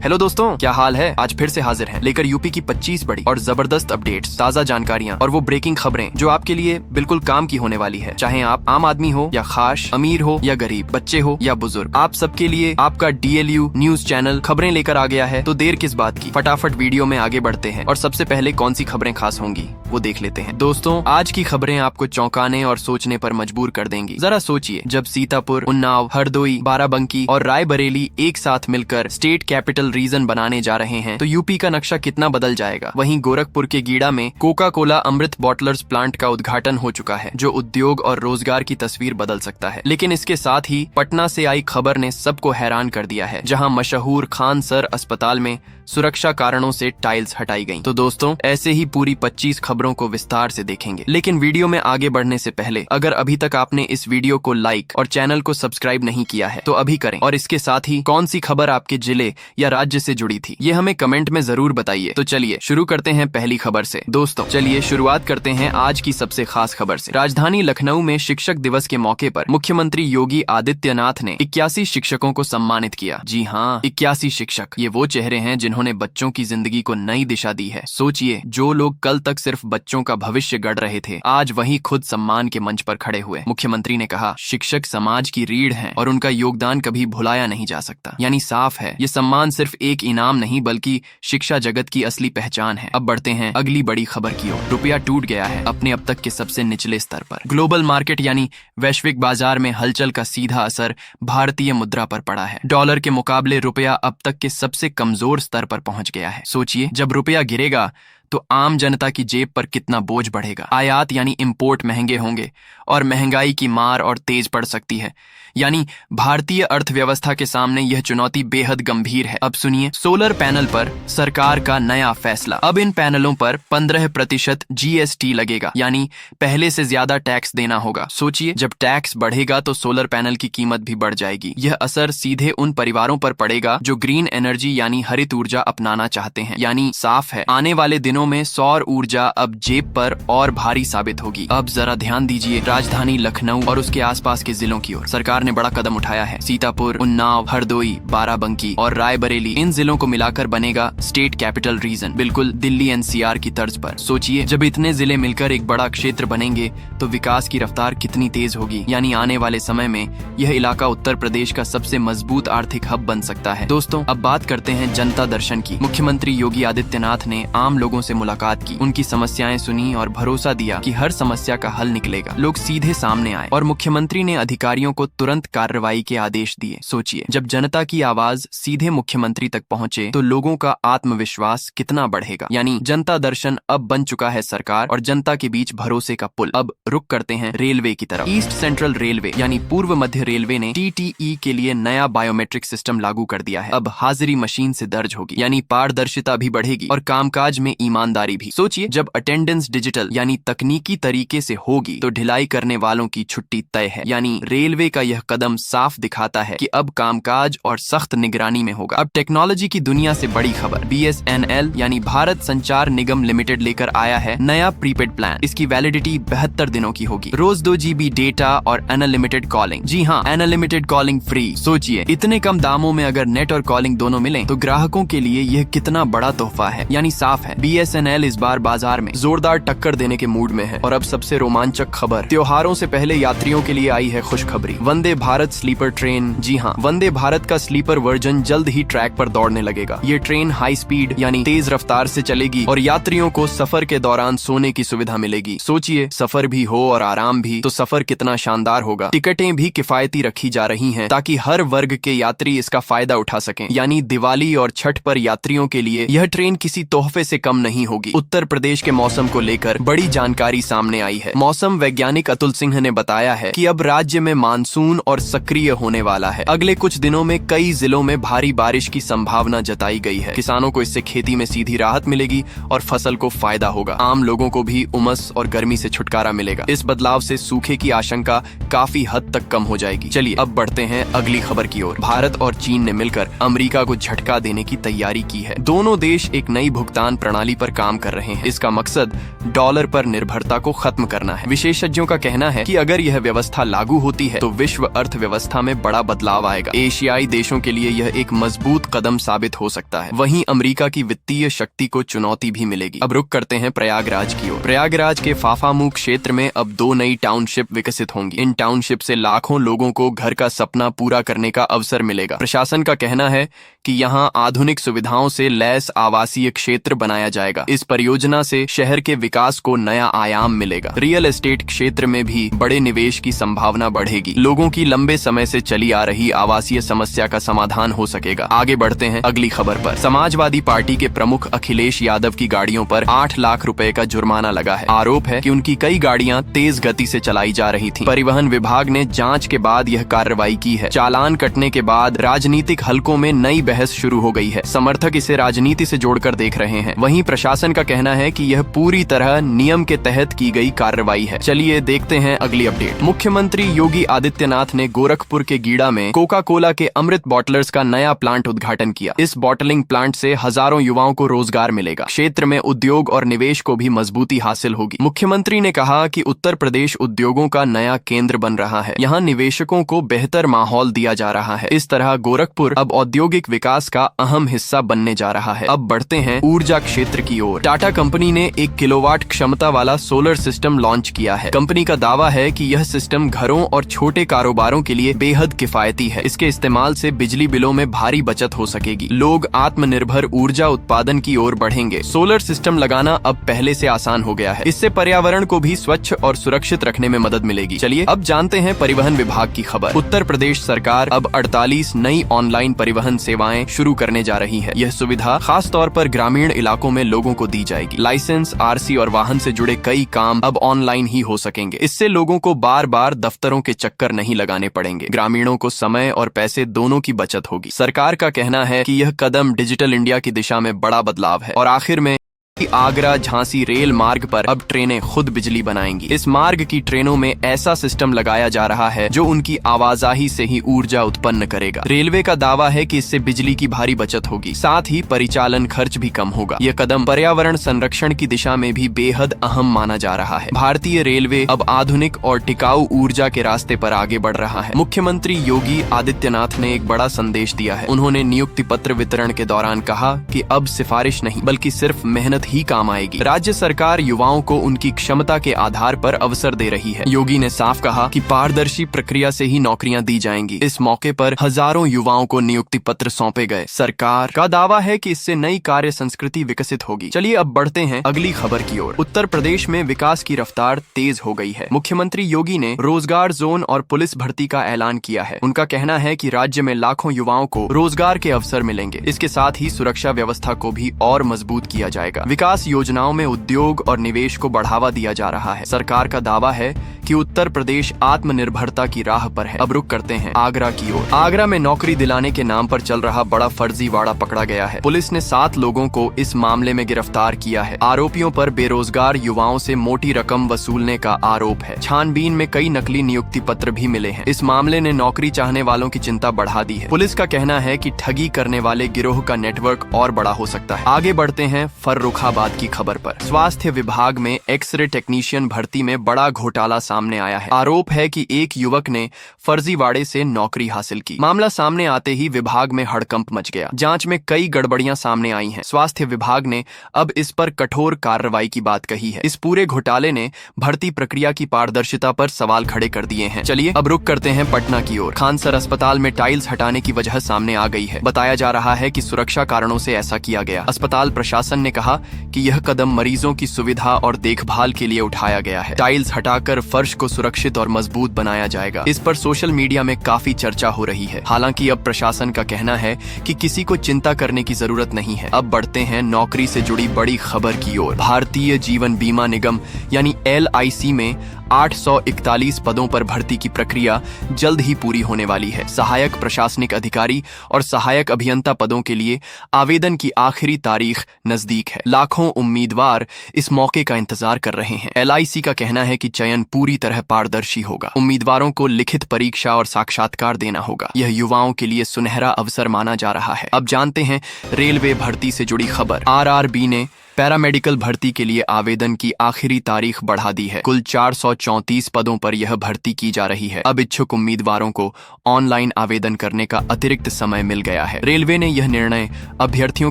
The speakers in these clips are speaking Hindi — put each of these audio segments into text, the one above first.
हेलो दोस्तों, क्या हाल है। आज फिर से हाजिर हैं लेकर यूपी की 25 बड़ी और जबरदस्त अपडेट्स, ताज़ा जानकारियां और वो ब्रेकिंग खबरें जो आपके लिए बिल्कुल काम की होने वाली है। चाहे आप आम आदमी हो या खास, अमीर हो या गरीब, बच्चे हो या बुजुर्ग, आप सबके लिए आपका DLU न्यूज चैनल खबरें लेकर आ गया है। तो देर किस बात की, फटाफट वीडियो में आगे बढ़ते हैं और सबसे पहले कौन सी खबरें खास होंगी वो देख लेते हैं। दोस्तों, आज की खबरें आपको चौंकाने और सोचने पर मजबूर कर देंगी। जरा सोचिए, जब सीतापुर, उन्नाव, हरदोई, बाराबंकी और रायबरेली एक साथ मिलकर स्टेट कैपिटल रीजन बनाने जा रहे हैं तो यूपी का नक्शा कितना बदल जाएगा। वहीं गोरखपुर के गीड़ा में कोका कोला अमृत बॉटलर्स प्लांट का उद्घाटन हो चुका है, जो उद्योग और रोजगार की तस्वीर बदल सकता है। लेकिन इसके साथ ही पटना से आई खबर ने सबको हैरान कर दिया है, जहां मशहूर खान सर अस्पताल में सुरक्षा कारणों से टाइल्स हटाई गईं। तो दोस्तों, ऐसे ही पूरी 25 खबरों को विस्तार से देखेंगे। लेकिन वीडियो में आगे बढ़ने से पहले अगर अभी तक आपने इस वीडियो को लाइक और चैनल को सब्सक्राइब नहीं किया है तो अभी करें, और इसके साथ ही कौन सी खबर आपके जिले या राज्य से जुड़ी थी ये हमें कमेंट में जरूर बताइए। तो चलिए शुरू करते हैं पहली खबर से। दोस्तों, चलिए शुरुआत करते हैं आज की सबसे खास खबर से। राजधानी लखनऊ में शिक्षक दिवस के मौके पर मुख्यमंत्री योगी आदित्यनाथ ने 81 शिक्षकों को सम्मानित किया। जी हाँ, 81 शिक्षक। ये वो चेहरे हैं जिन्होंने बच्चों की जिंदगी को नई दिशा दी है। सोचिए, जो लोग कल तक सिर्फ बच्चों का भविष्य गढ़ रहे थे, आज वही खुद सम्मान के मंच पर खड़े हुए। मुख्यमंत्री ने कहा, शिक्षक समाज की रीढ़ हैं और उनका योगदान कभी भुलाया नहीं जा सकता। यानी साफ है, ये सम्मान सिर्फ एक इनाम नहीं बल्कि शिक्षा जगत की असली पहचान है। अब बढ़ते हैं अगली बड़ी खबर की ओर। रुपया टूट गया है अपने अब तक के सबसे निचले स्तर पर। ग्लोबल मार्केट यानी वैश्विक बाजार में हलचल का सीधा असर भारतीय मुद्रा पर पड़ा है। डॉलर के मुकाबले रुपया अब तक के सबसे कमजोर स्तर पर पहुंच गया है। सोचिए, जब रुपया गिरेगा तो आम जनता की जेब पर कितना बोझ बढ़ेगा। आयात यानी इंपोर्ट महंगे होंगे और महंगाई की मार और तेज पड़ सकती है। यानी भारतीय अर्थव्यवस्था के सामने यह चुनौती बेहद गंभीर है। अब सुनिए, सोलर पैनल पर सरकार का नया फैसला। अब इन पैनलों पर 15% GST लगेगा, यानी पहले से ज्यादा टैक्स देना होगा। सोचिए, जब टैक्स बढ़ेगा तो सोलर पैनल की कीमत भी बढ़ जाएगी। यह असर सीधे उन परिवारों पर पड़ेगा जो ग्रीन एनर्जी यानी हरित ऊर्जा अपनाना चाहते हैं। यानी साफ है, आने वाले दिनों में सौर ऊर्जा अब जेब पर और भारी साबित होगी। अब जरा ध्यान दीजिए राजधानी लखनऊ और उसके आसपास के जिलों की ओर। सरकार ने बड़ा कदम उठाया है। सीतापुर, उन्नाव, हरदोई, बाराबंकी और रायबरेली, इन जिलों को मिलाकर बनेगा स्टेट कैपिटल रीजन, बिल्कुल दिल्ली NCR की तर्ज पर। सोचिए, जब इतने जिले मिलकर एक बड़ा क्षेत्र बनेंगे तो विकास की रफ्तार कितनी तेज होगी। यानी आने वाले समय में यह इलाका उत्तर प्रदेश का सबसे मजबूत आर्थिक हब बन सकता है। दोस्तों, अब बात करते हैं जनता दर्शन की। मुख्यमंत्री योगी आदित्यनाथ ने आम लोगों से मुलाकात की, उनकी समस्याएं सुनी और भरोसा दिया कि हर समस्या का हल निकलेगा। लोग सीधे सामने आए और मुख्यमंत्री ने अधिकारियों को तुरंत कार्रवाई के आदेश दिए। सोचिए, जब जनता की आवाज सीधे मुख्यमंत्री तक पहुंचे तो लोगों का आत्मविश्वास कितना बढ़ेगा। यानी जनता दर्शन अब बन चुका है सरकार और जनता के बीच भरोसे का पुल। अब रुक करते हैं रेलवे की तरफ। ईस्ट सेंट्रल रेलवे यानी पूर्व मध्य रेलवे ने TTE के लिए नया बायोमेट्रिक सिस्टम लागू कर दिया है। अब हाजिरी मशीन से दर्ज होगी, यानी पारदर्शिता भी बढ़ेगी और कामकाज में ईमानदारी भी। सोचिए, जब अटेंडेंस डिजिटल यानी तकनीकी तरीके से होगी तो ढिलाई करने वालों की छुट्टी तय है। यानी रेलवे का यह कदम साफ दिखाता है कि अब कामकाज और सख्त निगरानी में होगा। अब टेक्नोलॉजी की दुनिया से बड़ी खबर। BSNL यानी भारत संचार निगम लिमिटेड लेकर आया है नया प्रीपेड प्लान। इसकी वैलिडिटी 72 दिनों की होगी। रोज 2 GB डेटा और अनलिमिटेड कॉलिंग। जी हाँ, अनलिमिटेड कॉलिंग फ्री। सोचिए, इतने कम दामों में अगर नेट और कॉलिंग दोनों मिले तो ग्राहकों के लिए यह कितना बड़ा तोहफा है। यानी साफ है, BSNL इस बार बाजार में जोरदार टक्कर देने के मूड में है। और अब सबसे रोमांचक खबर। त्योहारों से पहले यात्रियों के लिए आई है खुशखबरी। Vande Bharat sleeper train. जी हाँ, वंदे भारत का स्लीपर वर्जन जल्द ही ट्रैक पर दौड़ने लगेगा। ये ट्रेन हाई स्पीड यानी तेज रफ्तार से चलेगी और यात्रियों को सफर के दौरान सोने की सुविधा मिलेगी। सोचिए, सफर भी हो और आराम भी, तो सफर कितना शानदार होगा। टिकटें भी किफायती रखी जा रही हैं ताकि हर वर्ग के यात्री इसका फायदा उठा सकें। यानी दिवाली और छठ पर यात्रियों के लिए यह ट्रेन किसी तोहफे से कम नहीं होगी। उत्तर प्रदेश के मौसम को लेकर बड़ी जानकारी सामने आई है। मौसम वैज्ञानिक अतुल सिंह ने बताया है कि अब राज्य में मानसून और सक्रिय होने वाला है। अगले कुछ दिनों में कई जिलों में भारी बारिश की संभावना जताई गई है। किसानों को इससे खेती में सीधी राहत मिलेगी और फसल को फायदा होगा। आम लोगों को भी उमस और गर्मी से छुटकारा मिलेगा। इस बदलाव से सूखे की आशंका काफी हद तक कम हो जाएगी। चलिए अब बढ़ते हैं अगली खबर की ओर। भारत और चीन ने मिलकर अमेरिका को झटका देने की तैयारी की है। दोनों देश एक नई भुगतान प्रणाली पर काम कर रहे हैं। इसका मकसद डॉलर पर निर्भरता को खत्म करना है। विशेषज्ञों का कहना है कि अगर यह व्यवस्था लागू होती है तो विश्व अर्थव्यवस्था में बड़ा बदलाव आएगा। एशियाई देशों के लिए यह एक मजबूत कदम साबित हो सकता है। वहीं अमेरिका की वित्तीय शक्ति को चुनौती भी मिलेगी। अब रुक करते हैं प्रयागराज की ओर। प्रयागराज के फाफामू क्षेत्र में अब 2 नई टाउनशिप विकसित होंगी। इन टाउनशिप से लाखों लोगों को घर का सपना पूरा करने का अवसर मिलेगा। प्रशासन का कहना है कि यहाँ आधुनिक सुविधाओं से लैस आवासीय क्षेत्र बनाया जाएगा। इस परियोजना से शहर के विकास को नया आयाम मिलेगा। रियल एस्टेट क्षेत्र में भी बड़े निवेश की संभावना बढ़ेगी। लोगों की लंबे समय से चली आ रही आवासीय समस्या का समाधान हो सकेगा। आगे बढ़ते हैं अगली खबर पर। समाजवादी पार्टी के प्रमुख अखिलेश यादव की गाड़ियों पर 8 लाख रुपए का जुर्माना लगा है। आरोप है कि उनकी कई गाड़ियां तेज गति से चलाई जा रही थीं। परिवहन विभाग ने जांच के बाद यह कार्रवाई की है। चालान कटने के बाद राजनीतिक हलकों में नई बहस शुरू हो गई है। समर्थक इसे राजनीति से जोड़कर देख रहे हैं। वहीं प्रशासन का कहना है कि यह पूरी तरह नियम के तहत की गई कार्रवाई है। चलिए देखते हैं अगली अपडेट। मुख्यमंत्री योगी आदित्यनाथ ने गोरखपुर के गीड़ा में कोका कोला के अमृत बॉटलर्स का नया प्लांट उद्घाटन किया। इस बॉटलिंग प्लांट से हजारों युवाओं को रोजगार मिलेगा। क्षेत्र में उद्योग और निवेश को भी मजबूती हासिल होगी। मुख्यमंत्री ने कहा कि उत्तर प्रदेश उद्योगों का नया केंद्र बन रहा है। यहाँ निवेशकों को बेहतर माहौल दिया जा रहा है। इस तरह गोरखपुर अब औद्योगिक विकास का अहम हिस्सा बनने जा रहा है। अब बढ़ते हैं ऊर्जा क्षेत्र की ओर। टाटा कंपनी ने 1 किलोवाट क्षमता वाला सोलर सिस्टम लॉन्च किया है। कंपनी का दावा है कि यह सिस्टम घरों और छोटे कारोबारों के लिए बेहद किफायती है। इसके इस्तेमाल से बिजली बिलों में भारी बचत हो सकेगी। लोग आत्मनिर्भर ऊर्जा उत्पादन की ओर बढ़ेंगे। सोलर सिस्टम लगाना अब पहले से आसान हो गया है। इससे पर्यावरण को भी स्वच्छ और सुरक्षित रखने में मदद मिलेगी। चलिए अब जानते हैं परिवहन विभाग की खबर। उत्तर प्रदेश सरकार अब 48 नई ऑनलाइन परिवहन सेवाएं शुरू करने जा रही है। यह सुविधा खास तौर पर ग्रामीण इलाकों में लोगों को दी जाएगी। लाइसेंस, आरसी और वाहन से जुड़े कई काम अब ऑनलाइन ही हो सकेंगे। इससे लोगों को बार बार दफ्तरों के चक्कर नहीं लगाने पड़ेंगे। ग्रामीणों को समय और पैसे दोनों की बचत होगी। सरकार का कहना है कि यह कदम डिजिटल इंडिया की दिशा में बड़ा बदलाव है। और आखिर में आगरा झांसी रेल मार्ग पर अब ट्रेनें खुद बिजली बनाएंगी। इस मार्ग की ट्रेनों में ऐसा सिस्टम लगाया जा रहा है जो उनकी आवाजाही से ही ऊर्जा उत्पन्न करेगा। रेलवे का दावा है कि इससे बिजली की भारी बचत होगी, साथ ही परिचालन खर्च भी कम होगा। यह कदम पर्यावरण संरक्षण की दिशा में भी बेहद अहम माना जा रहा है। भारतीय रेलवे अब आधुनिक और टिकाऊ ऊर्जा के रास्ते पर आगे बढ़ रहा है। मुख्यमंत्री योगी आदित्यनाथ ने एक बड़ा संदेश दिया है। उन्होंने नियुक्ति पत्र वितरण के दौरान कहा कि अब सिफारिश नहीं बल्कि सिर्फ मेहनत ही काम आएगी। राज्य सरकार युवाओं को उनकी क्षमता के आधार पर अवसर दे रही है। योगी ने साफ कहा कि पारदर्शी प्रक्रिया से ही नौकरियां दी जाएंगी। इस मौके पर हजारों युवाओं को नियुक्ति पत्र सौंपे गए। सरकार का दावा है कि इससे नई कार्य संस्कृति विकसित होगी। चलिए अब बढ़ते हैं अगली खबर की ओर। उत्तर प्रदेश में विकास की रफ्तार तेज हो गई है। मुख्यमंत्री योगी ने रोजगार जोन और पुलिस भर्ती का ऐलान किया है। उनका कहना है कि राज्य में लाखों युवाओं को रोजगार के अवसर मिलेंगे। इसके साथ ही सुरक्षा व्यवस्था को भी और मजबूत किया जाएगा। विकास योजनाओं में उद्योग और निवेश को बढ़ावा दिया जा रहा है। सरकार का दावा है कि उत्तर प्रदेश आत्मनिर्भरता की राह पर है। अब रुक करते हैं आगरा की ओर। आगरा में नौकरी दिलाने के नाम पर चल रहा बड़ा फर्जीवाड़ा पकड़ा गया है। पुलिस ने 7 लोगों को इस मामले में गिरफ्तार किया है। आरोपियों पर बेरोजगार युवाओं से मोटी रकम वसूलने का आरोप है। छानबीन में कई नकली नियुक्ति पत्र भी मिले हैं। इस मामले ने नौकरी चाहने वालों की चिंता बढ़ा दी है। पुलिस का कहना है कि ठगी करने वाले गिरोह का नेटवर्क और बड़ा हो सकता है। आगे बढ़ते हैं फर्रुखाबाद की खबर पर। स्वास्थ्य विभाग में एक्सरे टेक्नीशियन भर्ती में बड़ा घोटाला सामने आया है। आरोप है कि एक युवक ने फर्जीवाड़े से नौकरी हासिल की। मामला सामने आते ही विभाग में हड़कंप मच गया। जांच में कई गड़बड़ियां सामने आई हैं। स्वास्थ्य विभाग ने अब इस पर कठोर कार्रवाई की बात कही है। इस पूरे घोटाले ने भर्ती प्रक्रिया की पारदर्शिता पर सवाल खड़े कर दिए हैं। चलिए अब रुक करते हैं पटना की ओर। खानसर अस्पताल में टाइल्स हटाने की वजह सामने आ गई है। बताया जा रहा है कि सुरक्षा कारणों से ऐसा किया गया। अस्पताल प्रशासन ने कहा कि यह कदम मरीजों की सुविधा और देखभाल के लिए उठाया गया है। टाइल्स हटाकर फर्श को सुरक्षित और मजबूत बनाया जाएगा। इस पर सोशल मीडिया में काफी चर्चा हो रही है। हालांकि अब प्रशासन का कहना है कि किसी को चिंता करने की जरूरत नहीं है। अब बढ़ते हैं नौकरी से जुड़ी बड़ी खबर की ओर। भारतीय जीवन बीमा निगम यानी LIC में 841 पदों पर भर्ती की प्रक्रिया जल्द ही पूरी होने वाली है। सहायक प्रशासनिक अधिकारी और सहायक अभियंता पदों के लिए आवेदन की आखिरी तारीख नजदीक है। लाखों उम्मीदवार इस मौके का इंतजार कर रहे हैं। LIC का कहना है कि चयन पूरी तरह पारदर्शी होगा। उम्मीदवारों को लिखित परीक्षा और साक्षात्कार देना होगा। यह युवाओं के लिए सुनहरा अवसर माना जा रहा है। अब जानते हैं रेलवे भर्ती से जुड़ी खबर। RRB ने पैरामेडिकल भर्ती के लिए आवेदन की आखिरी तारीख बढ़ा दी है। कुल 434 पदों पर यह भर्ती की जा रही है। अब इच्छुक उम्मीदवारों को ऑनलाइन आवेदन करने का अतिरिक्त समय मिल गया है। रेलवे ने यह निर्णय अभ्यर्थियों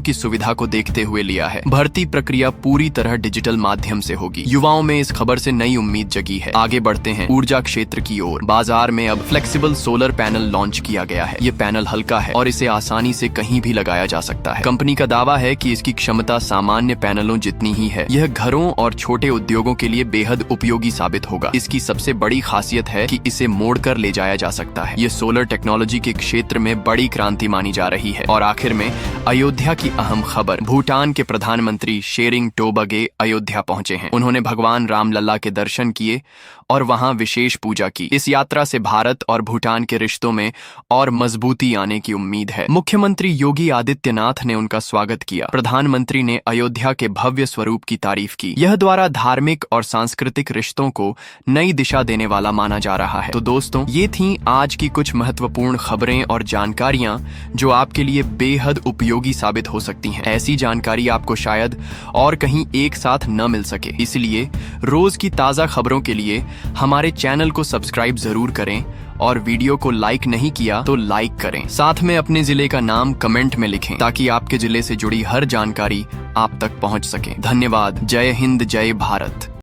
की सुविधा को देखते हुए लिया है। भर्ती प्रक्रिया पूरी तरह डिजिटल माध्यम से होगी। युवाओं में इस खबर से नई उम्मीद जगी है। आगे बढ़ते हैं ऊर्जा क्षेत्र की ओर। बाजार में अब फ्लेक्सिबल सोलर पैनल लॉन्च किया गया है। ये पैनल हल्का है और इसे आसानी से कहीं भी लगाया जा सकता है। कंपनी का दावा है कि इसकी क्षमता सामान्य पैनलों जितनी ही है। यह घरों और छोटे उद्योगों के लिए बेहद उपयोगी साबित होगा। इसकी सबसे बड़ी खासियत है कि इसे मोड़कर ले जाया जा सकता है। ये सोलर टेक्नोलॉजी के क्षेत्र में बड़ी क्रांति मानी जा रही है। और आखिर में अयोध्या की अहम खबर। भूटान के प्रधानमंत्री शेरिंग टोबगे अयोध्या पहुंचे हैं। उन्होंने भगवान रामलला के दर्शन किए और वहां विशेष पूजा की। इस यात्रा से भारत और भूटान के रिश्तों में और मजबूती आने की उम्मीद है। मुख्यमंत्री योगी आदित्यनाथ ने उनका स्वागत किया। प्रधानमंत्री ने अयोध्या के भव्य स्वरूप की तारीफ की। यह द्वारा धार्मिक और सांस्कृतिक रिश्तों को नई दिशा देने वाला माना जा रहा है। तो दोस्तों, ये थीं आज की कुछ महत्वपूर्ण खबरें और जानकारियां जो आपके लिए बेहद उपयोगी साबित हो सकती हैं। ऐसी जानकारी आपको शायद और कहीं एक साथ न मिल सके। इसलिए रोज की ताजा खबरों के लिए हमारे चैनल को सब्सक्राइब जरूर करें और वीडियो को लाइक नहीं किया तो लाइक करें। साथ में अपने जिले का नाम कमेंट में लिखें ताकि आपके जिले से जुड़ी हर जानकारी आप तक पहुंच सके। धन्यवाद। जय हिंद, जय भारत।